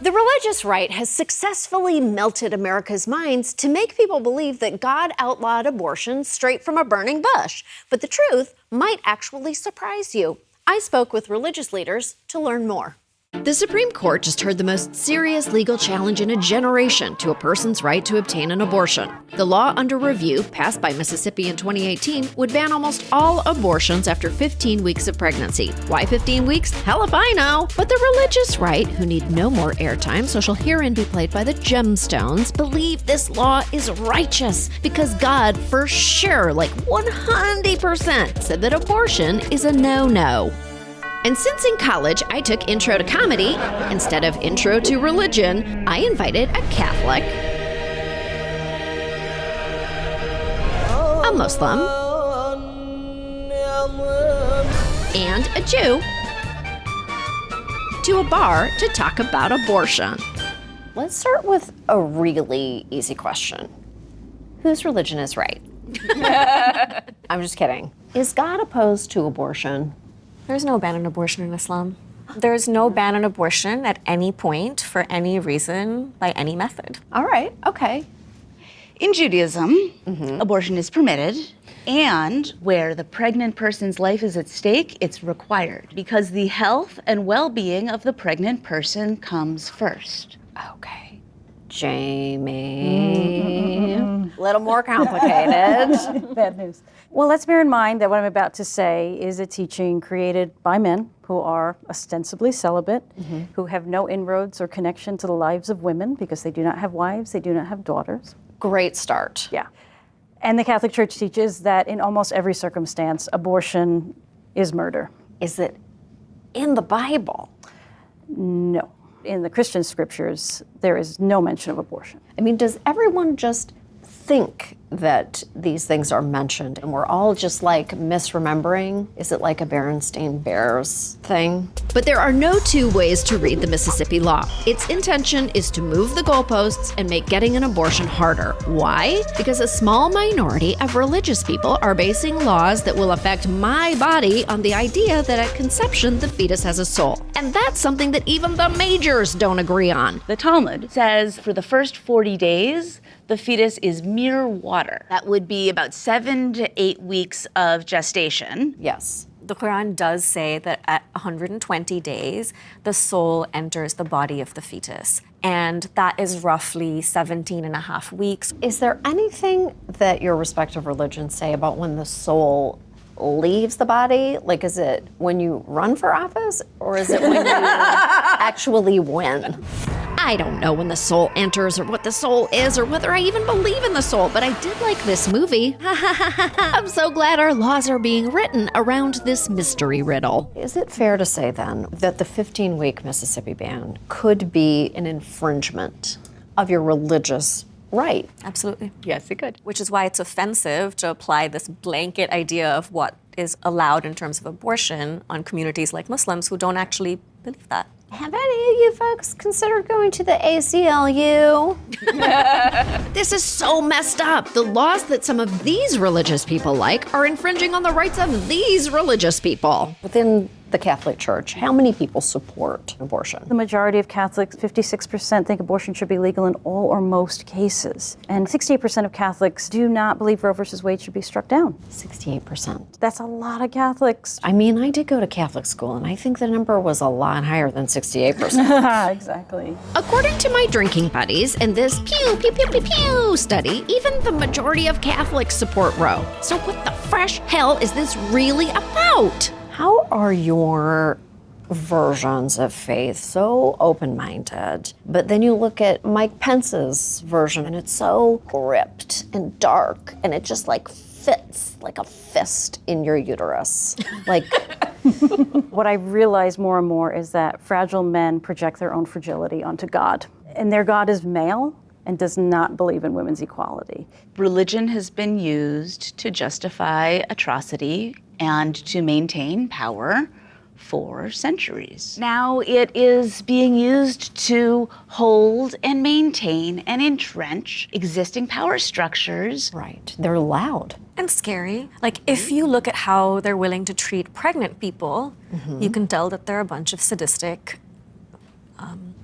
The religious right has successfully melted America's minds to make people believe that God outlawed abortion straight from a burning bush. But the truth might actually surprise you. I spoke with religious leaders to learn more. The Supreme Court just heard the most serious legal challenge in a generation to a person's right to obtain an abortion. The law under review, passed by Mississippi in 2018, would ban almost all abortions after 15 weeks of pregnancy. Why 15 weeks? Hell if I know! But the religious right, who need no more airtime, so shall herein be played by the gemstones, believe this law is righteous because God, for sure, like 100%, said that abortion is a no-no. And since in college I took Intro to Comedy instead of Intro to Religion, I invited a Catholic, a Muslim, and a Jew to a bar to talk about abortion. Let's start with a really easy question. Whose religion is right? I'm just kidding. Is God opposed to abortion? There's no ban on abortion in Islam. There's no ban on abortion at any point, for any reason, by any method. All right, okay. In Judaism, abortion is permitted, and where the pregnant person's life is at stake, it's required, because the health and well-being of the pregnant person comes first. Okay. Jamie. A little more complicated. Bad news. Well, let's bear in mind that what I'm about to say is a teaching created by men who are ostensibly celibate, who have no inroads or connection to the lives of women because they do not have wives, they do not have daughters. Great start. Yeah. And the Catholic Church teaches that in almost every circumstance, abortion is murder. Is it in the Bible? No. In the Christian scriptures, there is no mention of abortion. I mean, does everyone just think that these things are mentioned and we're all just like misremembering? Is it like a Berenstain Bears thing? But there are no two ways to read the Mississippi law. Its intention is to move the goalposts and make getting an abortion harder. Why? Because a small minority of religious people are basing laws that will affect my body on the idea that at conception the fetus has a soul. And that's something that even the majors don't agree on. The Talmud says for the first 40 days, the fetus is mere water. That would be about 7 to 8 weeks of gestation. Yes. The Quran does say that at 120 days, the soul enters the body of the fetus. And that is roughly 17 and a half weeks. Is there anything that your respective religions say about when the soul leaves the body? Like, is it when you run for office or is it when you actually win? I don't know when the soul enters or what the soul is or whether I even believe in the soul, but I did like this movie. I'm so glad our laws are being written around this mystery riddle. Is it fair to say then that the 15-week Mississippi ban could be an infringement of your religious right? Absolutely. Yes, it could. Which is why it's offensive to apply this blanket idea of what is allowed in terms of abortion on communities like Muslims who don't actually believe that. Have any of you folks considered going to the ACLU? This is so messed up. The laws that some of these religious people like are infringing on the rights of these religious people. Within the Catholic Church, how many people support abortion? The majority of Catholics, 56%, think abortion should be legal in all or most cases. And 68% of Catholics do not believe Roe versus Wade should be struck down. 68%. That's a lot of Catholics. I mean, I did go to Catholic school, and I think the number was a lot higher than 68%. Exactly. According to my drinking buddies and this pew, pew, pew, pew, pew study, even the majority of Catholics support Roe. So what the fresh hell is this really about? How are your versions of faith so open-minded, but then you look at Mike Pence's version and it's so gripped and dark and it just like fits like a fist in your uterus. Like, What I realize more and more is that fragile men project their own fragility onto God. And their God is male and does not believe in women's equality. Religion has been used to justify atrocity and to maintain power for centuries. Now it is being used to hold and maintain and entrench existing power structures. right, they're loud. And scary. Like, if you look at how they're willing to treat pregnant people, you can tell that they're a bunch of sadistic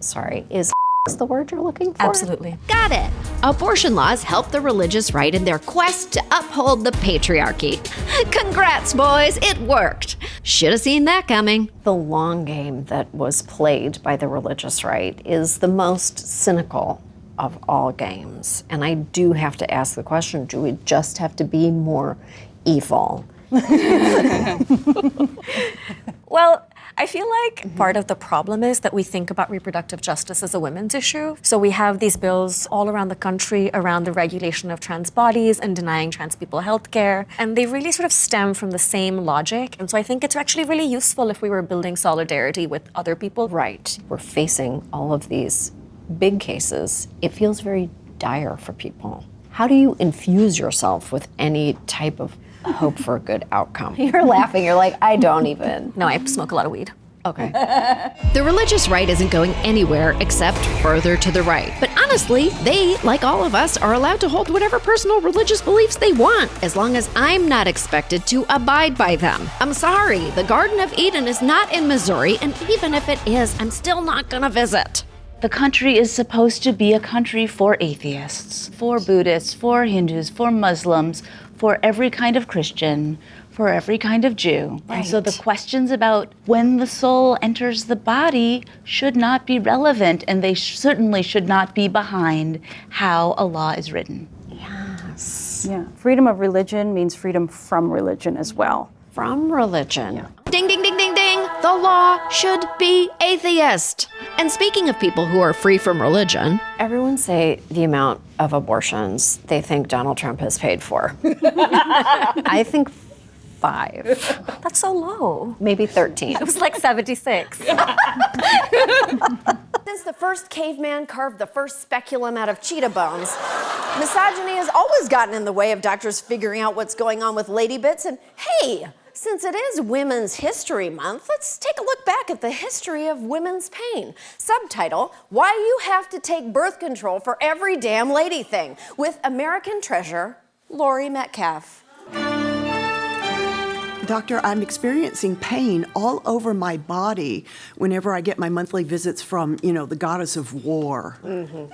sorry, is the word you're looking for? Absolutely. Got it. Abortion laws help the religious right in their quest to uphold the patriarchy. Congrats, boys, it worked. Should have seen that coming. The long game that was played by the religious right is the most cynical of all games. And I do have to ask the question, do we just have to be more evil? Well, I feel like part of the problem is that we think about reproductive justice as a women's issue. So we have these bills all around the country around the regulation of trans bodies and denying trans people health care. And they really sort of stem from the same logic. And so I think it's actually really useful if we were building solidarity with other people. Right. We're facing all of these big cases. It feels very dire for people. How do you infuse yourself with any type of hope for a good outcome? You're laughing. You're like, I don't even. No, I smoke a lot of weed. Okay. The religious right isn't going anywhere except further to the right. But honestly, they, like all of us, are allowed to hold whatever personal religious beliefs they want, as long as I'm not expected to abide by them. I'm sorry, the Garden of Eden is not in Missouri, and even if it is, I'm still not gonna visit. The country is supposed to be a country for atheists, for Buddhists, for Hindus, for Muslims, for every kind of Christian, for every kind of Jew. And so the questions about when the soul enters the body should not be relevant, and they certainly should not be behind how a law is written. Yes. Yeah. Freedom of religion means freedom from religion as well. From religion. Yeah. Ding, ding, ding, ding, ding. The law should be atheist. And speaking of people who are free from religion, everyone say the amount of abortions they think Donald Trump has paid for. I think 5. That's so low. Maybe 13. It was like 76. Since the first caveman carved the first speculum out of cheetah bones, misogyny has always gotten in the way of doctors figuring out what's going on with lady bits. And hey, since it is Women's History Month, let's take a look back at the history of women's pain. Subtitle, Why You Have to Take Birth Control for Every Damn Lady Thing, with American treasure, Lori Metcalf. Doctor, I'm experiencing pain all over my body whenever I get my monthly visits from, the goddess of war. Mm-hmm.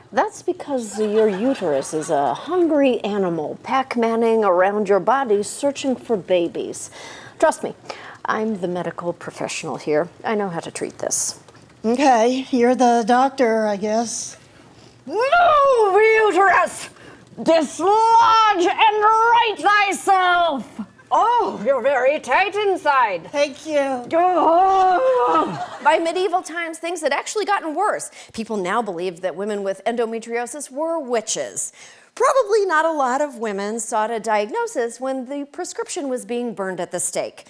That's because your uterus is a hungry animal Pac-Manning around your body searching for babies. Trust me, I'm the medical professional here. I know how to treat this. Okay, you're the doctor, I guess. Move, uterus! Dislodge and right thyself! Oh, you're very tight inside. Thank you. By medieval times, things had actually gotten worse. People now believed that women with endometriosis were witches. Probably not a lot of women sought a diagnosis when the prescription was being burned at the stake.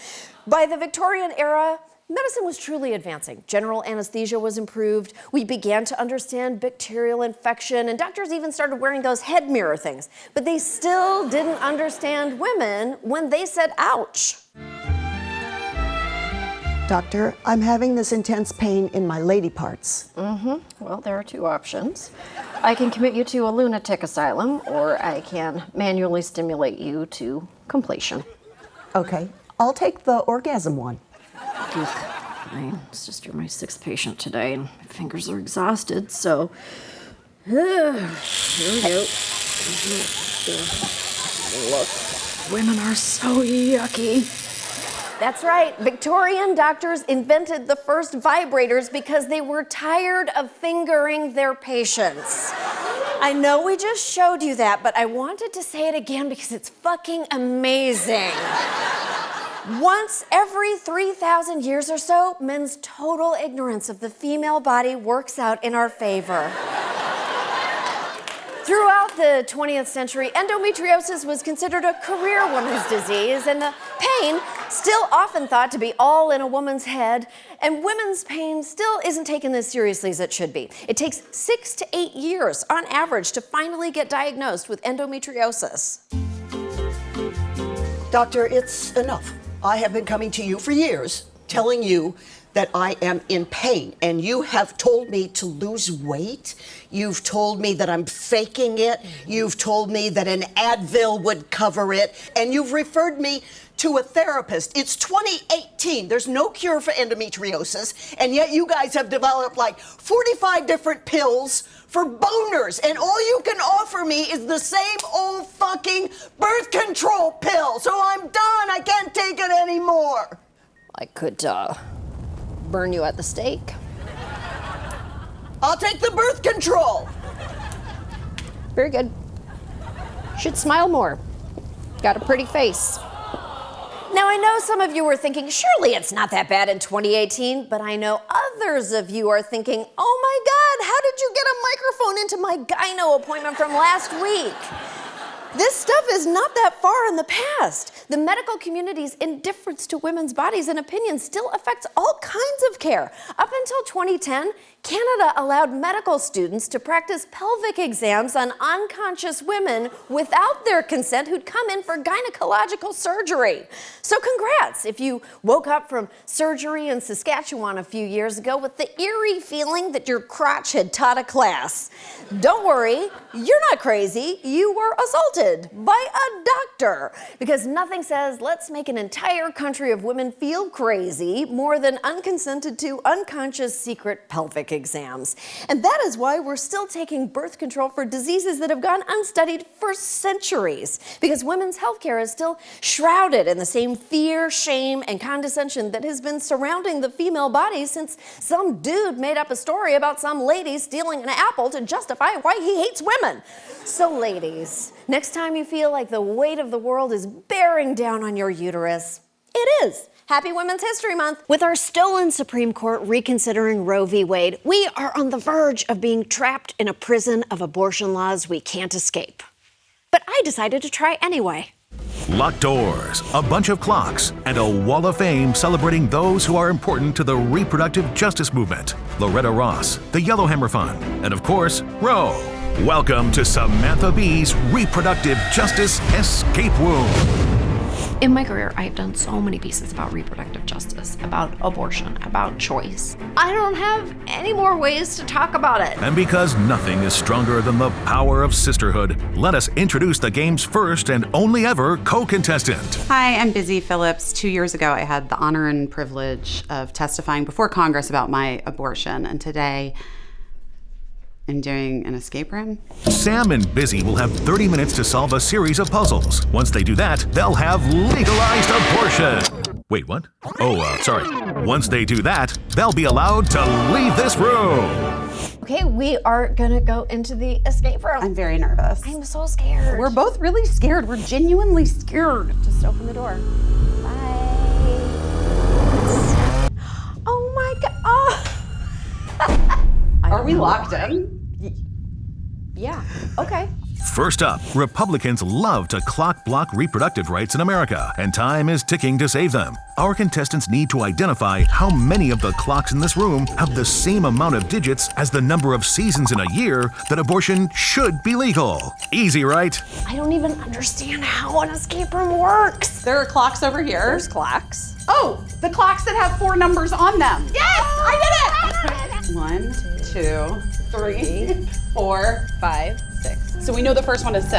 By the Victorian era, medicine was truly advancing. General anesthesia was improved. We began to understand bacterial infection, and doctors even started wearing those head mirror things. But they still didn't understand women when they said, ouch. Doctor, I'm having this intense pain in my lady parts. Well, there are 2 options. I can commit you to a lunatic asylum, or I can manually stimulate you to completion. Okay, I'll take the orgasm one. Fine. It's just you're my 6th patient today, and my fingers are exhausted, so here we go. Look, women are so yucky. That's right. Victorian doctors invented the first vibrators because they were tired of fingering their patients. I know we just showed you that, but I wanted to say it again because it's fucking amazing. Once every 3,000 years or so, men's total ignorance of the female body works out in our favor. Throughout the 20th century, endometriosis was considered a career woman's disease, and the pain still often thought to be all in a woman's head, and women's pain still isn't taken as seriously as it should be. It takes 6 to 8 years on average to finally get diagnosed with endometriosis. Doctor, it's enough. I have been coming to you for years, telling you that I am in pain, and you have told me to lose weight. You've told me that I'm faking it. You've told me that an Advil would cover it, and you've referred me to a therapist. It's 2018. There's no cure for endometriosis, and yet you guys have developed like 45 different pills for boners, and all you can offer me is the same old fucking birth control pill. So I'm done. I can't take it anymore. I could burn you at the stake. I'll take the birth control. Very good. Should smile more. Got a pretty face. Now, I know some of you were thinking, surely it's not that bad in 2018, but I know others of you are thinking, oh my God, how did you get a microphone into my gyno appointment from last week? This stuff is not that far in the past. The medical community's indifference to women's bodies and opinions still affects all kinds of care. Up until 2010, Canada allowed medical students to practice pelvic exams on unconscious women without their consent who'd come in for gynecological surgery. So congrats if you woke up from surgery in Saskatchewan a few years ago with the eerie feeling that your crotch had taught a class. Don't worry, you're not crazy. You were assaulted by a doctor, because nothing says let's make an entire country of women feel crazy more than unconsented to unconscious secret pelvic exams. And that is why we're still taking birth control for diseases that have gone unstudied for centuries, because women's healthcare is still shrouded in the same fear, shame, and condescension that has been surrounding the female body since some dude made up a story about some lady stealing an apple to justify why he hates women. So ladies, next time you feel like the weight of the world is bearing down on your uterus, it is. Happy Women's History Month. With our stolen Supreme Court reconsidering Roe v. Wade, we are on the verge of being trapped in a prison of abortion laws we can't escape. But I decided to try anyway. Locked doors, a bunch of clocks, and a wall of fame celebrating those who are important to the reproductive justice movement. Loretta Ross, the Yellowhammer Fund, and of course, Roe. Welcome to Samantha B's Reproductive Justice Escape Room. In my career, I've done so many pieces about reproductive justice, about abortion, about choice. I don't have any more ways to talk about it. And because nothing is stronger than the power of sisterhood, let us introduce the game's first and only ever co-contestant. Hi, I'm Busy Phillips. 2 years ago, I had the honor and privilege of testifying before Congress about my abortion, and today I'm doing an escape room. Sam and Busy will have 30 minutes to solve a series of puzzles. Once they do that, they'll have legalized abortion. Wait, what? Sorry. Once they do that, they'll be allowed to leave this room. Okay, we are gonna go into the escape room. I'm very nervous. I'm so scared. We're both really scared. We're genuinely scared. Just open the door. Bye. Oh my God. Oh. Are we locked in? Yeah, okay. First up, Republicans love to clock block reproductive rights in America, and time is ticking to save them. Our contestants need to identify how many of the clocks in this room have the same amount of digits as the number of seasons in a year that abortion should be legal. Easy, right? I don't even understand how an escape room works. There are clocks over here. There's clocks. Oh, the clocks that have 4 numbers on them. Yes, I did it! 1, 2, 3, 4, 5, 6. So we know the first one is 6,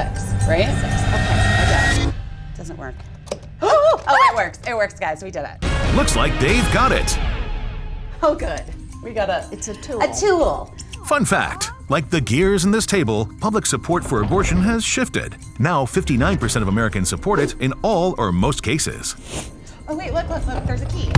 right? 6. Okay. Doesn't work. Oh, it works. It works, guys. We did it. Looks like Dave got it. Oh, good. We got It's a tool. a tool. Fun fact, like the gears in this table, public support for abortion has shifted. Now 59% of Americans support it in all or most cases. Oh, wait, look. There's a key.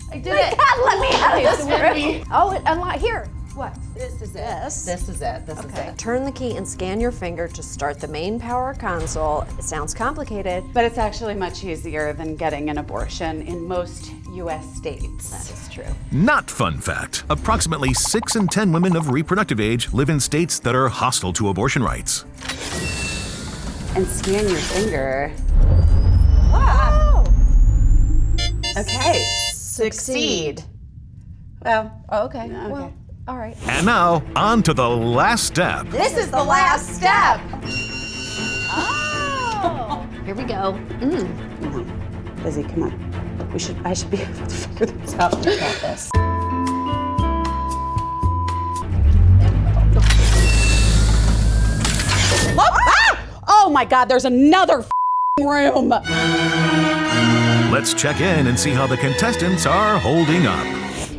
I did it. God, let me out of this room. Oh, it unlocked. Here. What? This is it. This is it. Turn the key and scan your finger to start the main power console. It sounds complicated. But it's actually much easier than getting an abortion in most U.S. states. That is true. Not fun fact, approximately 6 in 10 women of reproductive age live in states that are hostile to abortion rights. And scan your finger. Wow. Okay. Succeed. Well, Okay. okay. Well, all right. And now, on to the last step. This is the last step. Oh. Here we go. Come on. Busy, come on. I should be able to figure this out. Got this. Oh my God, there's another room. Let's check in and see how the contestants are holding up.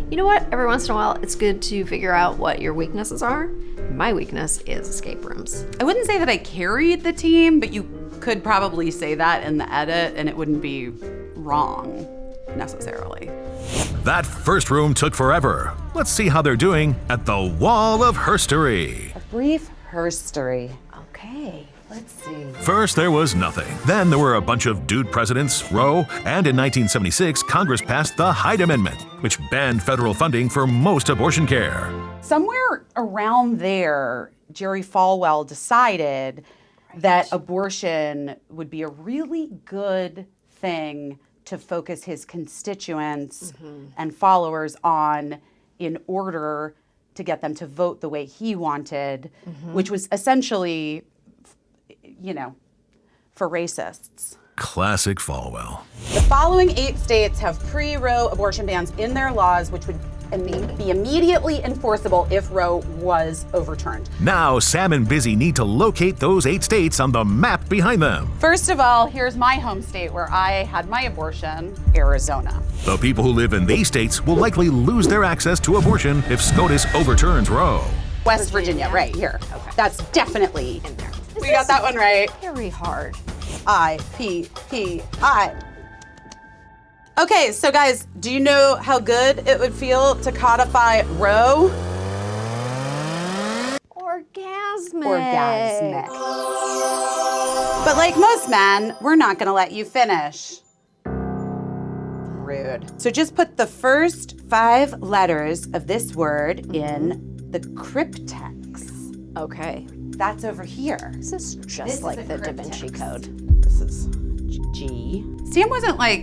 You know what? Every once in a while, it's good to figure out what your weaknesses are. My weakness is escape rooms. I wouldn't say that I carried the team, but you could probably say that in the edit and it wouldn't be wrong necessarily. That first room took forever. Let's see how they're doing at the Wall of Herstory. A brief herstory. Okay, let's see. First, there was nothing. Then there were a bunch of dude presidents, Roe, and in 1976, Congress passed the Hyde Amendment, which banned federal funding for most abortion care. Somewhere around there, Jerry Falwell decided that abortion would be a really good thing to focus his constituents and followers on in order to get them to vote the way he wanted, which was essentially, you know, for racists. Classic Falwell. The following 8 states have pre-Roe abortion bans in their laws, which would be immediately enforceable if Roe was overturned. Now, Sam and Busy need to locate those 8 states on the map behind them. First of all, here's my home state where I had my abortion, Arizona. The people who live in these states will likely lose their access to abortion if SCOTUS overturns Roe. West Virginia, right here. Okay. That's definitely in there. We got that one right. Very hard. I. Okay, so guys, do you know how good it would feel to codify Roe? Orgasmic. But like most men, we're not gonna let you finish. Rude. So just put the first 5 letters of this word in the cryptex. Okay. That's over here. This is just like the Da Vinci Code. This is G. Sam wasn't like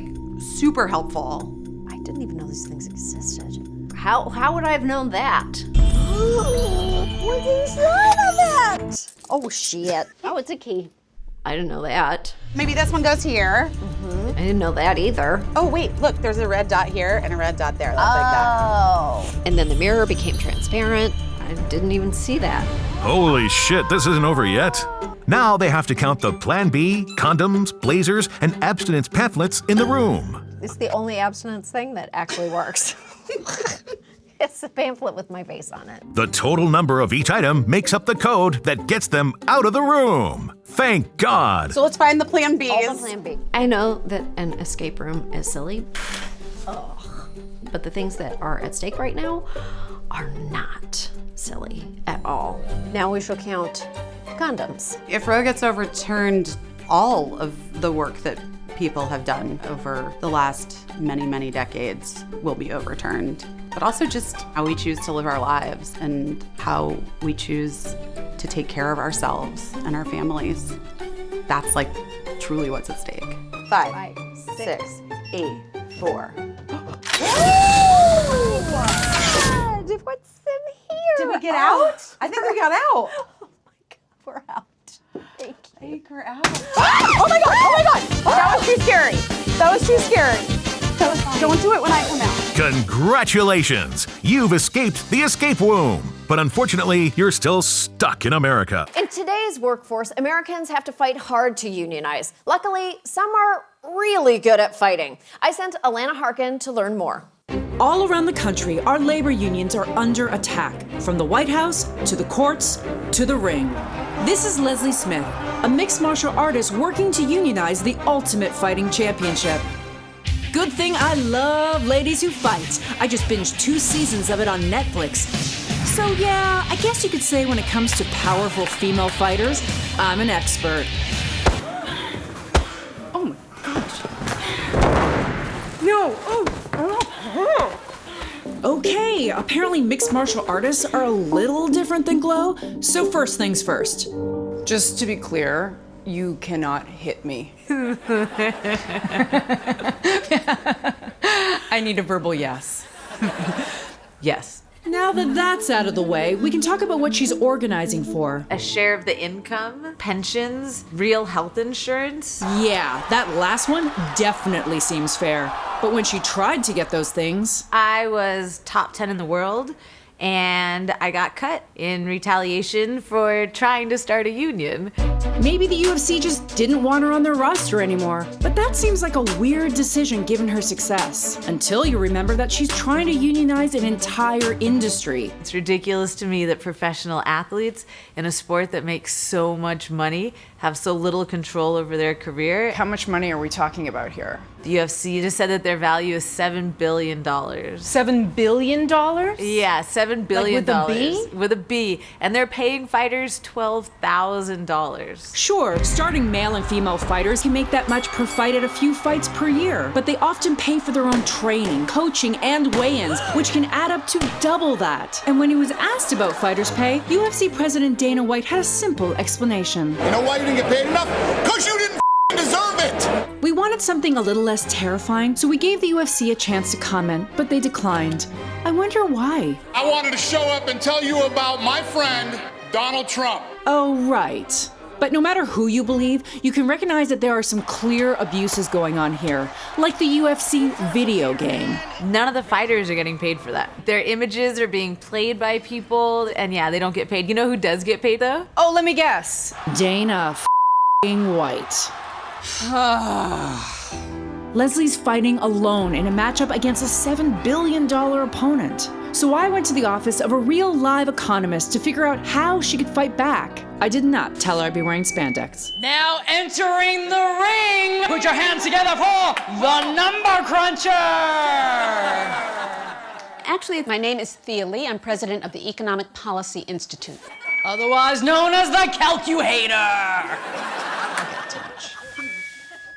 super helpful. I didn't even know these things existed. How would I have known that? What's inside of it? Oh, shit. Oh, it's a key. I didn't know that. Maybe this one goes here. I didn't know that either. Oh, wait, look, there's a red dot here and a red dot there. That's like that. Oh. And then the mirror became transparent. I didn't even see that. Holy shit, this isn't over yet. Now they have to count the Plan B, condoms, blazers, and abstinence pamphlets in the room. It's the only abstinence thing that actually works. It's a pamphlet with my face on it. The total number of each item makes up the code that gets them out of the room. Thank God. So let's find the Plan Bs. All the Plan B. I know that an escape room is silly. Ugh. But the things that are at stake right now are not silly at all. Now we shall count condoms. If Roe gets overturned, all of the work that people have done over the last many, many decades will be overturned. But also just how we choose to live our lives and how we choose to take care of ourselves and our families. That's like truly what's at stake. 5, 6, 8, 4. What's in here? Did we get out? I think we got out. Oh my God, we're out. Thank you. Take her out. Oh my God, oh my God. That was too scary. That was too scary. Don't do it when I come out. Congratulations! You've escaped the escape womb. But unfortunately, you're still stuck in America. In today's workforce, Americans have to fight hard to unionize. Luckily, some are really good at fighting. I sent Alana Harkin to learn more. All around the country, our labor unions are under attack, from the White House to the courts to the ring. This is Leslie Smith, a mixed martial artist working to unionize the Ultimate Fighting Championship. Good thing I love Ladies Who Fight. I just binged 2 seasons of it on Netflix. So yeah, I guess you could say when it comes to powerful female fighters, I'm an expert. Oh my gosh. No, Okay, apparently mixed martial artists are a little different than Glow, so first things first. Just to be clear, you cannot hit me. I need a verbal yes. Yes. Now that that's out of the way, we can talk about what she's organizing for. A share of the income, pensions, real health insurance. Yeah, that last one definitely seems fair. But when she tried to get those things... I was top 10 in the world and I got cut in retaliation for trying to start a union. Maybe the UFC just didn't want her on their roster anymore. But that seems like a weird decision given her success. Until you remember that she's trying to unionize an entire industry. It's ridiculous to me that professional athletes in a sport that makes so much money have so little control over their career. How much money are we talking about here? The UFC just said that their value is $7 billion. $7 billion? Yeah, $7 billion. with a B? With a B. And they're paying fighters $12,000. Sure, starting male and female fighters can make that much per fight at a few fights per year, but they often pay for their own training, coaching, and weigh-ins, which can add up to double that. And when he was asked about fighters' pay, UFC President Dana White had a simple explanation. You know why you didn't get paid enough? Because you didn't deserve it! We wanted something a little less terrifying, so we gave the UFC a chance to comment, but they declined. I wonder why. I wanted to show up and tell you about my friend, Donald Trump. Oh, right. But no matter who you believe, you can recognize that there are some clear abuses going on here, like the UFC video game. None of the fighters are getting paid for that. Their images are being played by people, and yeah, they don't get paid. You know who does get paid, though? Oh, let me guess. Dana f***ing White. Leslie's fighting alone in a matchup against a $7 billion opponent. So I went to the office of a real live economist to figure out how she could fight back. I did not tell her I'd be wearing spandex. Now entering the ring, put your hands together for the Number Cruncher! Actually, my name is Thea Lee. I'm president of the Economic Policy Institute. Otherwise known as the Calculator!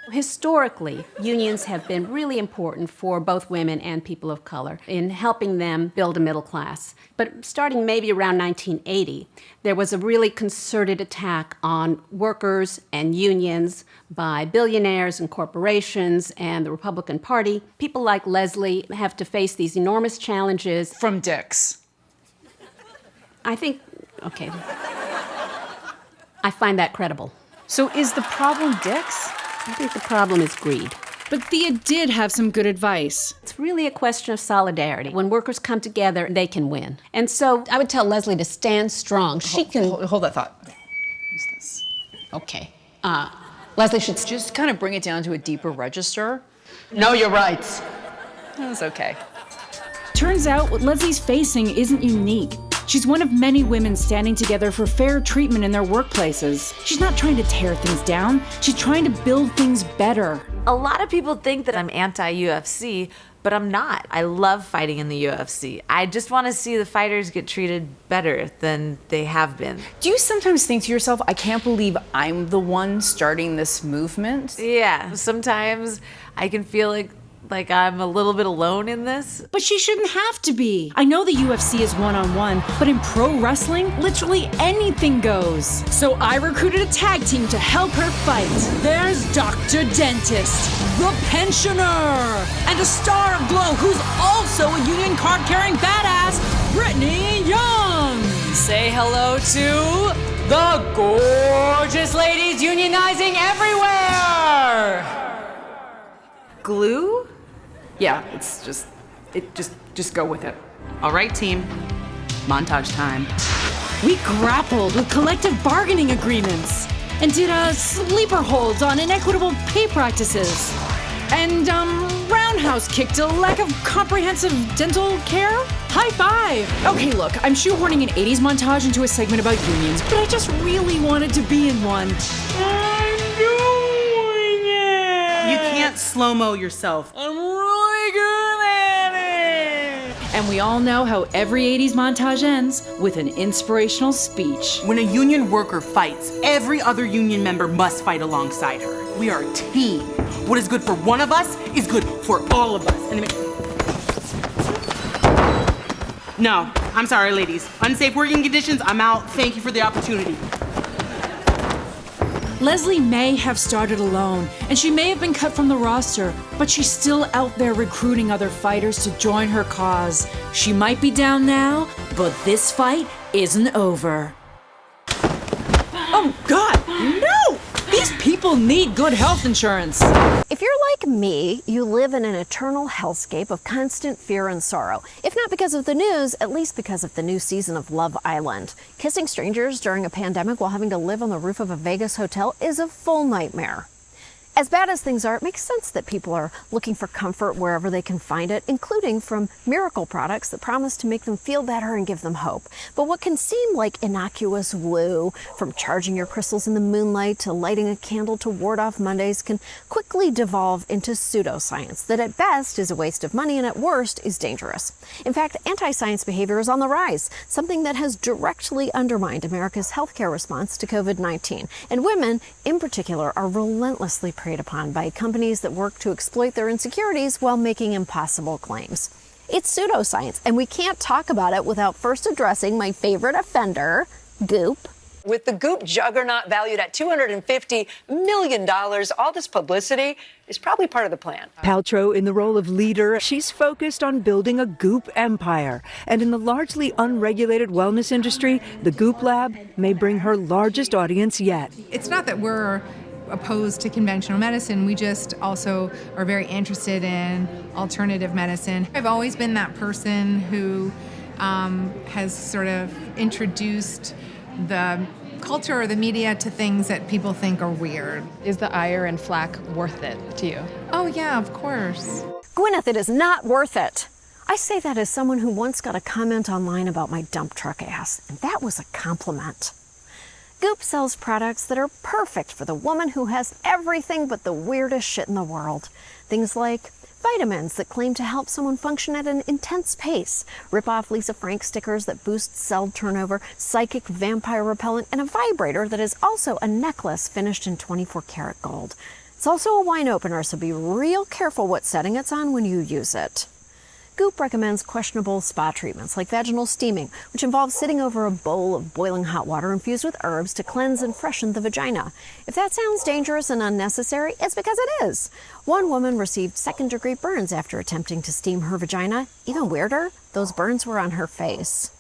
Historically, unions have been really important for both women and people of color in helping them build a middle class. But starting maybe around 1980, there was a really concerted attack on workers and unions by billionaires and corporations and the Republican Party. People like Leslie have to face these enormous challenges. From dicks. I think, okay. I find that credible. So is the problem dicks? I think the problem is greed. But Thea did have some good advice. It's really a question of solidarity. When workers come together, they can win. And so I would tell Leslie to stand strong. She can... Hold that thought. Use this. Okay. Leslie should... Just kind of bring it down to a deeper register. Know your rights. That's okay. Turns out what Leslie's facing isn't unique. She's one of many women standing together for fair treatment in their workplaces. She's not trying to tear things down. She's trying to build things better. A lot of people think that I'm anti-UFC, but I'm not. I love fighting in the UFC. I just want to see the fighters get treated better than they have been. Do you sometimes think to yourself, I can't believe I'm the one starting this movement? Yeah, sometimes I can feel like I'm a little bit alone in this. But she shouldn't have to be. I know the UFC is one-on-one, but in pro wrestling, literally anything goes. So I recruited a tag team to help her fight. There's Dr. Dentist, the pensioner, and a star of Glow who's also a union card-carrying badass, Brittany Young. Say hello to the gorgeous ladies unionizing everywhere! Glue? Yeah, just go with it. All right, team. Montage time. We grappled with collective bargaining agreements and did sleeper holds on inequitable pay practices. And roundhouse kicked a lack of comprehensive dental care. High five! Okay, look, I'm shoehorning an 80s montage into a segment about unions, but I just really wanted to be in one. You can't slow-mo yourself. I'm really good at it! And we all know how every 80s montage ends with an inspirational speech. When a union worker fights, every other union member must fight alongside her. We are a team. What is good for one of us is good for all of us. No, I'm sorry, ladies. Unsafe working conditions, I'm out. Thank you for the opportunity. Leslie may have started alone, and she may have been cut from the roster, but she's still out there recruiting other fighters to join her cause. She might be down now, but this fight isn't over. Oh, God, no! These people People need good health insurance. If you're like me, you live in an eternal hellscape of constant fear and sorrow. If not because of the news, at least because of the new season of Love Island. Kissing strangers during a pandemic while having to live on the roof of a Vegas hotel is a full nightmare. As bad as things are, it makes sense that people are looking for comfort wherever they can find it, including from miracle products that promise to make them feel better and give them hope. But what can seem like innocuous woo, from charging your crystals in the moonlight to lighting a candle to ward off Mondays, can quickly devolve into pseudoscience that at best is a waste of money and at worst is dangerous. In fact, anti-science behavior is on the rise, something that has directly undermined America's healthcare response to COVID-19. And women, in particular, are relentlessly preyed upon by companies that work to exploit their insecurities while making impossible claims. It's pseudoscience, and we can't talk about it without first addressing my favorite offender, Goop. With the Goop juggernaut valued at $250 million, all this publicity is probably part of the plan. Paltrow in the role of leader, she's focused on building a Goop empire. And in the largely unregulated wellness industry, the Goop Lab may bring her largest audience yet. It's not that we're opposed to conventional medicine. We just also are very interested in alternative medicine. I've always been that person who has sort of introduced the culture or the media to things that people think are weird. Is the ire and flack worth it to you? Oh yeah, of course. Gwyneth, it is not worth it. I say that as someone who once got a comment online about my dump truck ass, and that was a compliment. Goop sells products that are perfect for the woman who has everything but the weirdest shit in the world. Things like vitamins that claim to help someone function at an intense pace, rip-off Lisa Frank stickers that boost cell turnover, psychic vampire repellent, and a vibrator that is also a necklace finished in 24-karat gold. It's also a wine opener, so be real careful what setting it's on when you use it. Goop recommends questionable spa treatments like vaginal steaming, which involves sitting over a bowl of boiling hot water infused with herbs to cleanse and freshen the vagina. If that sounds dangerous and unnecessary, it's because it is. One woman received second-degree burns after attempting to steam her vagina. Even weirder, those burns were on her face.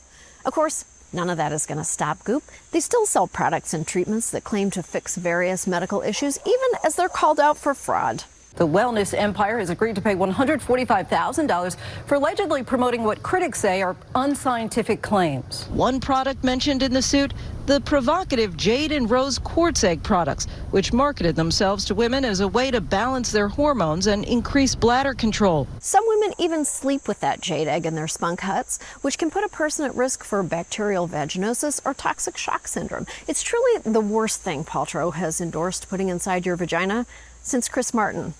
Of course, none of that is going to stop Goop. They still sell products and treatments that claim to fix various medical issues, even as they're called out for fraud. The wellness empire has agreed to pay $145,000 for allegedly promoting what critics say are unscientific claims. One product mentioned in the suit, the provocative jade and rose quartz egg products, which marketed themselves to women as a way to balance their hormones and increase bladder control. Some women even sleep with that jade egg in their spunk huts, which can put a person at risk for bacterial vaginosis or toxic shock syndrome. It's truly the worst thing Paltrow has endorsed putting inside your vagina since Chris Martin.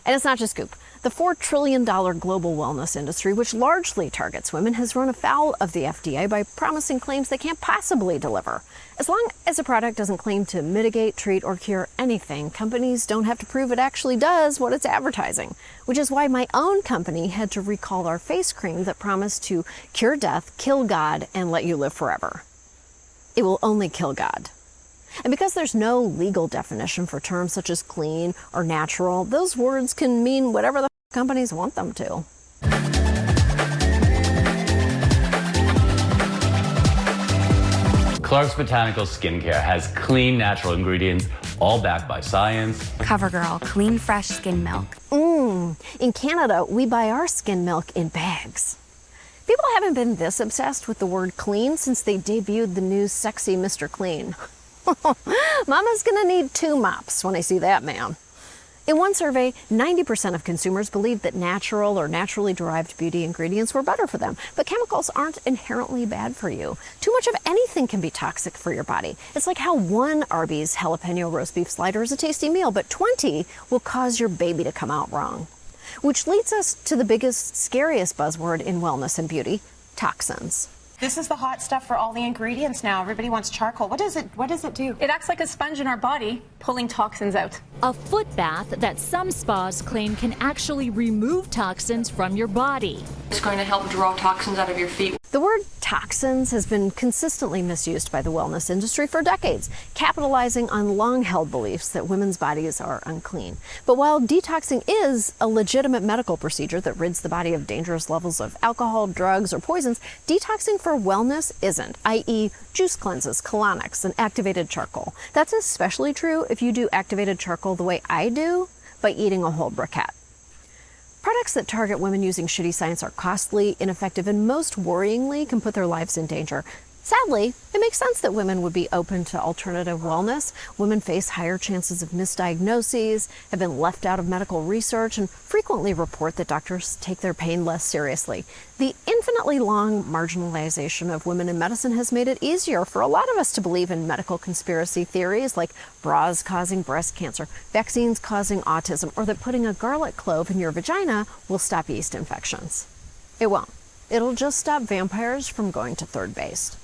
And it's not just Goop. The $4 trillion global wellness industry, which largely targets women, has run afoul of the FDA by promising claims they can't possibly deliver. As long as a product doesn't claim to mitigate, treat, or cure anything, companies don't have to prove it actually does what it's advertising. Which is why my own company had to recall our face cream that promised to cure death, kill God, and let you live forever. It will only kill God. And because there's no legal definition for terms such as clean or natural, those words can mean whatever the companies want them to. Clark's Botanical Skincare has clean, natural ingredients, all backed by science. CoverGirl, clean, fresh skin milk. In Canada, we buy our skin milk in bags. People haven't been this obsessed with the word clean since they debuted the new sexy Mr. Clean. Mama's gonna need 2 mops when I see that man. In one survey, 90% of consumers believed that natural or naturally derived beauty ingredients were better for them. But chemicals aren't inherently bad for you. Too much of anything can be toxic for your body. It's like how 1 Arby's jalapeno roast beef slider is a tasty meal, but 20 will cause your baby to come out wrong. Which leads us to the biggest, scariest buzzword in wellness and beauty, toxins. This is the hot stuff for all the ingredients now. Everybody wants charcoal. What does it do? It acts like a sponge in our body, pulling toxins out. A foot bath that some spas claim can actually remove toxins from your body. It's going to help draw toxins out of your feet. The word toxins has been consistently misused by the wellness industry for decades, capitalizing on long-held beliefs that women's bodies are unclean. But while detoxing is a legitimate medical procedure that rids the body of dangerous levels of alcohol, drugs, or poisons, detoxing for wellness isn't, i.e. juice cleanses, colonics, and activated charcoal. That's especially true if you do activated charcoal the way I do, by eating a whole briquette. Products that target women using shitty science are costly, ineffective, and most worryingly can put their lives in danger. Sadly, it makes sense that women would be open to alternative wellness. Women face higher chances of misdiagnoses, have been left out of medical research, and frequently report that doctors take their pain less seriously. The infinitely long marginalization of women in medicine has made it easier for a lot of us to believe in medical conspiracy theories like bras causing breast cancer, vaccines causing autism, or that putting a garlic clove in your vagina will stop yeast infections. It won't. It'll just stop vampires from going to third base.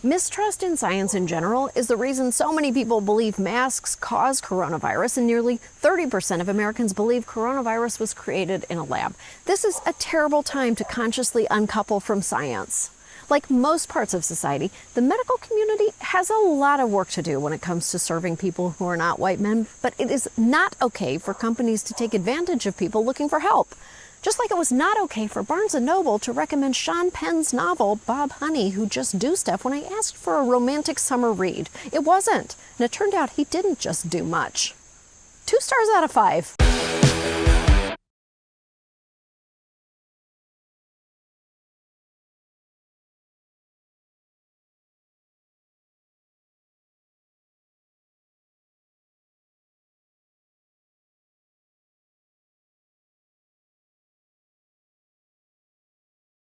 Mistrust in science in general is the reason so many people believe masks cause coronavirus, and nearly 30% of Americans believe coronavirus was created in a lab. This is a terrible time to consciously uncouple from science. Like most parts of society, the medical community has a lot of work to do when it comes to serving people who are not white men, but it is not okay for companies to take advantage of people looking for help. Just like it was not okay for Barnes & Noble to recommend Sean Penn's novel, Bob Honey, Who Just Do Stuff, when I asked for a romantic summer read. It wasn't. And it turned out he didn't just do much. 2 stars out of 5.